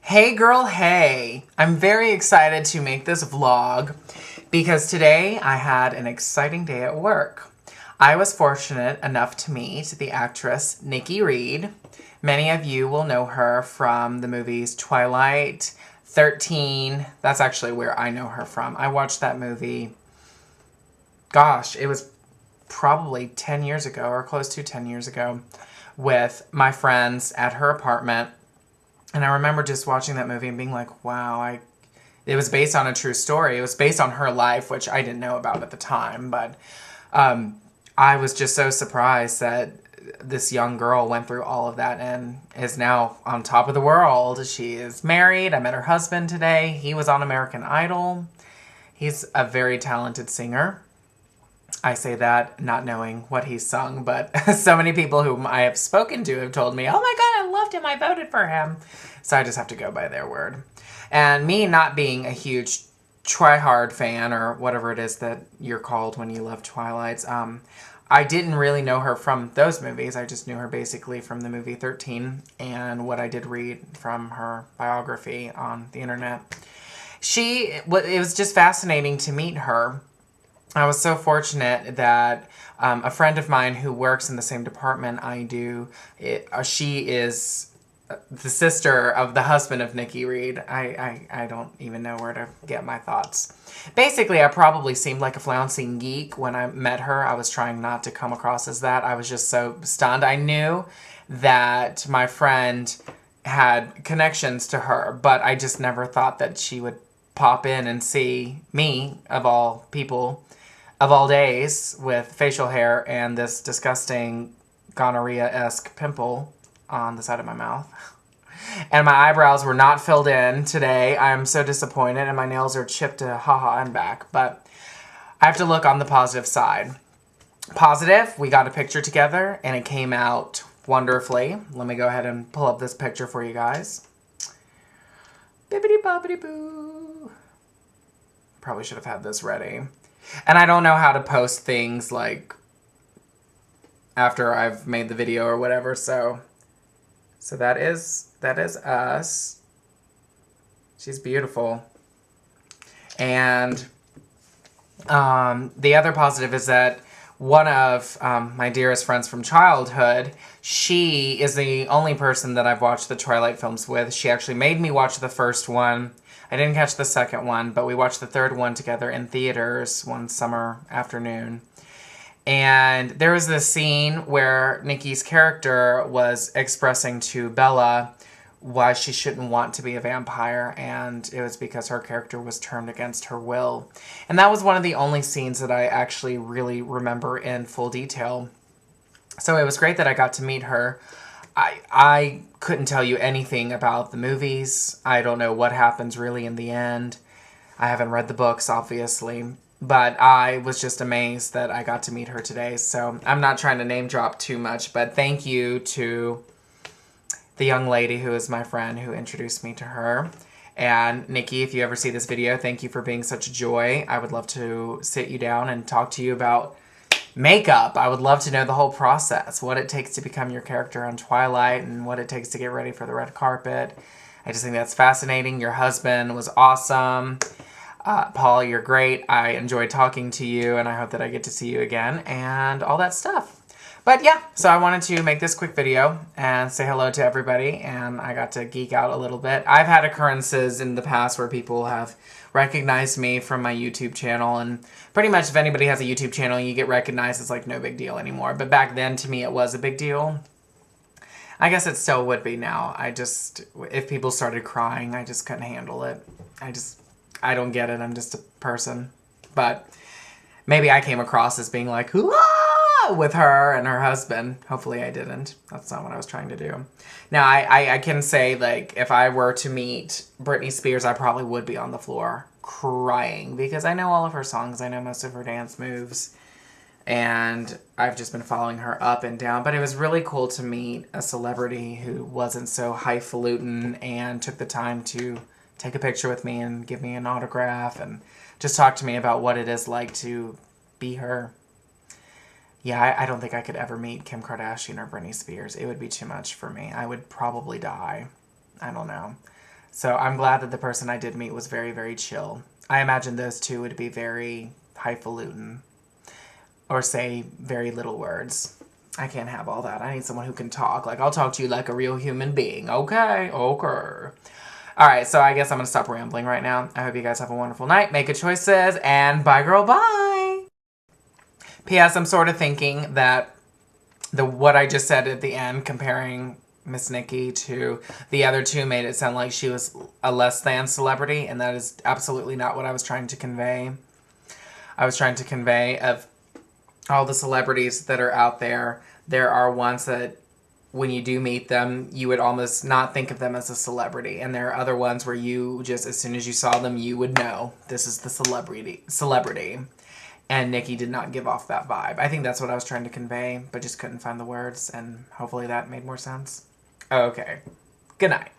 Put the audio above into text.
Hey girl, hey! I'm very excited to make this vlog because today I had an exciting day at work. I was fortunate enough to meet the actress Nikki Reed. Many of you will know her from the movies Twilight, 13. That's actually where I know her from. I watched that movie, gosh, it was probably 10 years ago or close to 10 years ago with my friends at her apartment. And I remember just watching that movie and being like, wow, it was based on a true story. It was based on her life, which I didn't know about at the time. But I was just so surprised that this young girl went through all of that and is now on top of the world. She is married. I met her husband today. He was on American Idol. He's a very talented singer. I say that not knowing what he sung, but so many people whom I have spoken to have told me, oh my God, I loved him. I voted for him. So I just have to go by their word. And me not being a huge try-hard fan or whatever it is that you're called when you love Twilights, I didn't really know her from those movies. I just knew her basically from the movie 13 and what I did read from her biography on the internet. It was just fascinating to meet her. I was so fortunate that a friend of mine who works in the same department I do, she is the sister of the husband of Nikki Reed. I don't even know where to get my thoughts. Basically, I probably seemed like a flouncing geek when I met her. I was trying not to come across as that. I was just so stunned. I knew that my friend had connections to her, but I just never thought that she would pop in and see me, of all people, of all days, with facial hair and this disgusting gonorrhea-esque pimple on the side of my mouth. And my eyebrows were not filled in today. I'm so disappointed, and my nails are chipped to haha and back. But I have to look on the positive side. Positive, we got a picture together, and it came out wonderfully. Let me go ahead and pull up this picture for you guys. Bibbidi-bobbidi-boo. Probably should have had this ready. And I don't know how to post things like after I've made the video or whatever, so that is us. She's beautiful. And the other positive is that one of my dearest friends from childhood, she is the only person that I've watched the Twilight films with. She actually made me watch the first one. I didn't catch the second one, but we watched the third one together in theaters one summer afternoon. And there was this scene where Nikki's character was expressing to Bella why she shouldn't want to be a vampire, and it was because her character was turned against her will. And that was one of the only scenes that I actually really remember in full detail. So it was great that I got to meet her. I couldn't tell you anything about the movies. I don't know what happens really in the end. I haven't read the books, obviously. But I was just amazed that I got to meet her today. So I'm not trying to name drop too much, but thank you to the young lady who is my friend who introduced me to her. And Nikki, if you ever see this video, thank you for being such a joy. I would love to sit you down and talk to you about makeup. I would love to know the whole process, what it takes to become your character on Twilight and what it takes to get ready for the red carpet. I just think that's fascinating. Your husband was awesome. Paul, you're great. I enjoyed talking to you, and I hope that I get to see you again and all that stuff. But yeah, so I wanted to make this quick video and say hello to everybody, and I got to geek out a little bit. I've had occurrences in the past where people have recognized me from my YouTube channel, and pretty much if anybody has a YouTube channel, you get recognized, it's like no big deal anymore. But back then, to me, it was a big deal. I guess it still would be now. If people started crying, I just couldn't handle it. I don't get it. I'm just a person. But maybe I came across as being like, "Whoa!" with her and her husband. Hopefully I didn't. That's not what I was trying to do. Now, I can say, like, if I were to meet Britney Spears, I probably would be on the floor crying because I know all of her songs. I know most of her dance moves. And I've just been following her up and down. But it was really cool to meet a celebrity who wasn't so highfalutin and took the time to take a picture with me and give me an autograph and just talk to me about what it is like to be her. Yeah, I don't think I could ever meet Kim Kardashian or Britney Spears. It would be too much for me. I would probably die. I don't know. So I'm glad that the person I did meet was very, very chill. I imagine those two would be very highfalutin or say very little words. I can't have all that. I need someone who can talk. Like, I'll talk to you like a real human being. Okay. All right, so I guess I'm going to stop rambling right now. I hope you guys have a wonderful night. Make good choices, and bye, girl, bye. P.S. I'm sort of thinking that what I just said at the end, comparing Miss Nikki to the other two, made it sound like she was a less than celebrity, and that is absolutely not what I was trying to convey. I was trying to convey of all the celebrities that are out there, there are ones that when you do meet them, you would almost not think of them as a celebrity. And there are other ones where you just, as soon as you saw them, you would know this is the celebrity. And Nikki did not give off that vibe. I think that's what I was trying to convey, but just couldn't find the words. And hopefully that made more sense. Okay. Good night.